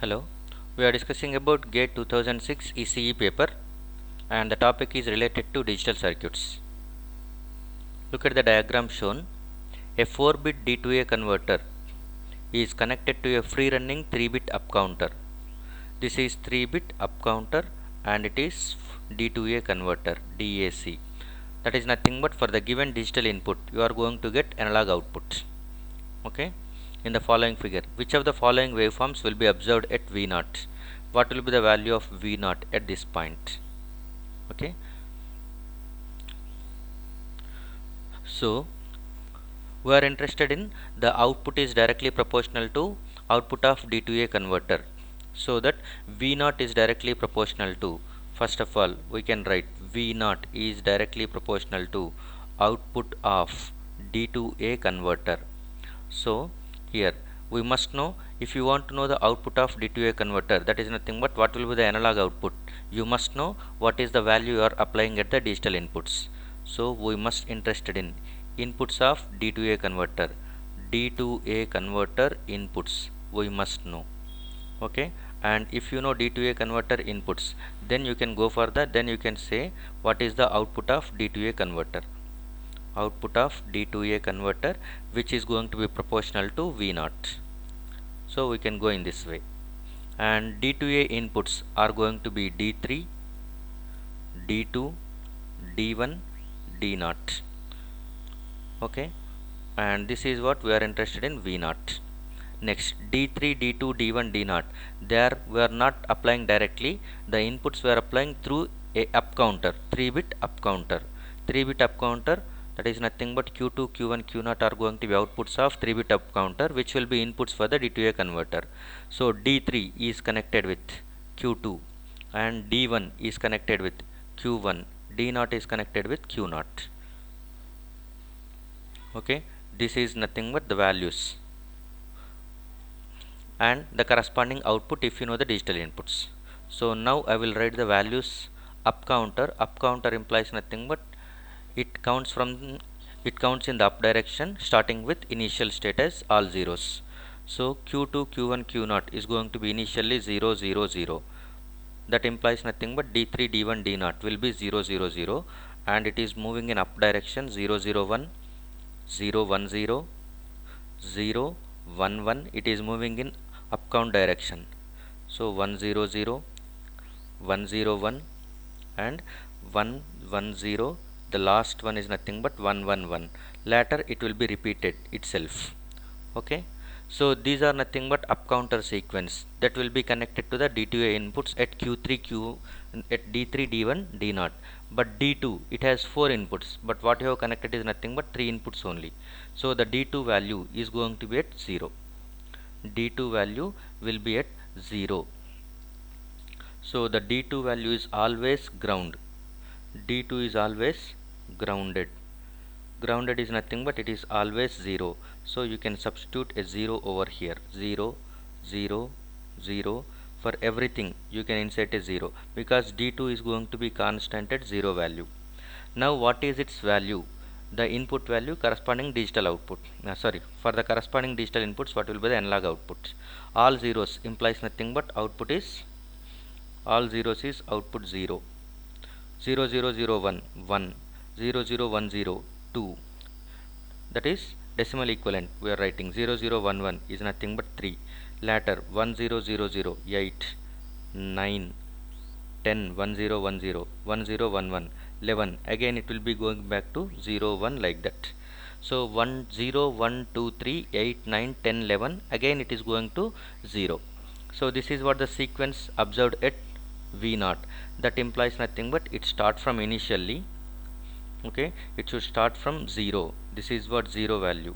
Hello, we are discussing about GATE 2006 ECE paper and the topic is related to digital circuits. Look at the diagram shown. A 4-bit D2A converter is connected to a free running 3-bit up counter. This is 3-bit up counter and it is D2A converter DAC. That is nothing but for the given digital input you are going to get analog output. Okay, in the following figure, which of the following waveforms will be observed at V0? What will be the value of V0 at this point? Okay, so we are interested in the output is directly proportional to output of D2A converter, so that V0 is directly proportional to, first of all we can write V0 is directly proportional to output of D2A converter. So here we must know, if you want to know the output of D2A converter, that is nothing but what will be the analog output, you must know what is the value you are applying at the digital inputs. So we must interested in inputs of D2A converter. D2A converter inputs we must know. Okay, and if you know D2A converter inputs, then you can go for that, then you can say what is the output of D2A converter. Output of D2A converter, which is going to be proportional to V0. So we can go in this way, and D2A inputs are going to be D3, D2, D1, D0. Okay, and this is what we are interested in, V0. Next, D3, D2, D1, D0, there we are not applying directly, the inputs we are applying through a up counter, 3-bit up counter. 3-bit up counter, that is nothing but Q2, Q1, Q0 are going to be outputs of 3-bit up counter, which will be inputs for the D2A converter. So D3 is connected with Q2 and D1 is connected with Q1, D0 is connected with Q0. Okay, this is nothing but the values and the corresponding output if you know the digital inputs. So now I will write the values up counter. Up counter implies nothing but it counts in the up direction, starting with initial state as all zeros. So Q2, Q1, Q0 is going to be initially 0, 0, 0. That implies nothing but D3, D1, D0 will be 0, 0, 0, and it is moving in up direction 0, 0, 1, 0, 1, 0, 0, 1, 1. It is moving in up count direction. So 1, 0, 0, 1, 0, 1 and 1, 1, 0. The last one is nothing but 1, 1, 1. Later it will be repeated itself. Okay, so these are nothing but up counter sequence that will be connected to the D2A inputs at Q3, at D3, D1, D0. But D2, it has 4 inputs, but what you have connected is nothing but 3 inputs only. So the D2 value is going to be at 0. D2 value will be at 0. So the D2 value is always ground. D2 is always grounded. Grounded is nothing but it is always 0. So you can substitute a 0 over here. 0, 0, 0. For everything you can insert a 0 because D2 is going to be constant at 0 value. Now what is its value? The input value corresponding digital output. For the corresponding digital inputs, what will be the analog output? All zeros implies nothing but output is, all zeros is output 0. 0, 0, 0, 1, 1, 0, 0, 1, 0, 2. That is decimal equivalent. We are writing 0, 0, 1, 1 is nothing but 3. Later 1, 0, 0, 0, 8, 9, 10, 1, 0, 1, 0, 1, 0, 1, 1, 11. Again it will be going back to 0, 1 like that. So 1, 0, 1, 2, 3, 8, 9, 10, 11. Again it is going to 0. So this is what the sequence observed at V0. That implies nothing but it start from initially. Okay, it should start from 0. This is what 0 value.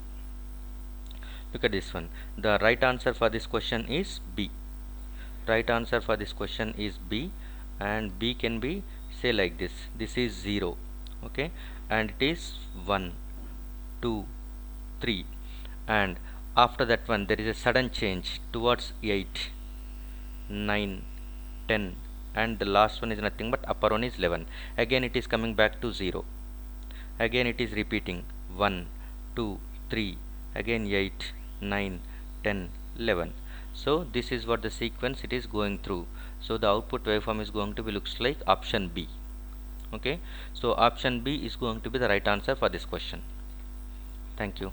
Look at this one. The right answer for this question is B. Right answer for this question is B, and B can be say like this. This is 0. Okay, and it is 1, 2, 3, and after that one there is a sudden change towards 8, 9, 10, and the last one is nothing but upper one is 11. Again it is coming back to 0. Again it is repeating 1, 2, 3, again 8, 9, 10, 11. So this is what the sequence it is going through. So the output waveform is going to be looks like option B. Okay, so option B is going to be the right answer for this question. Thank you.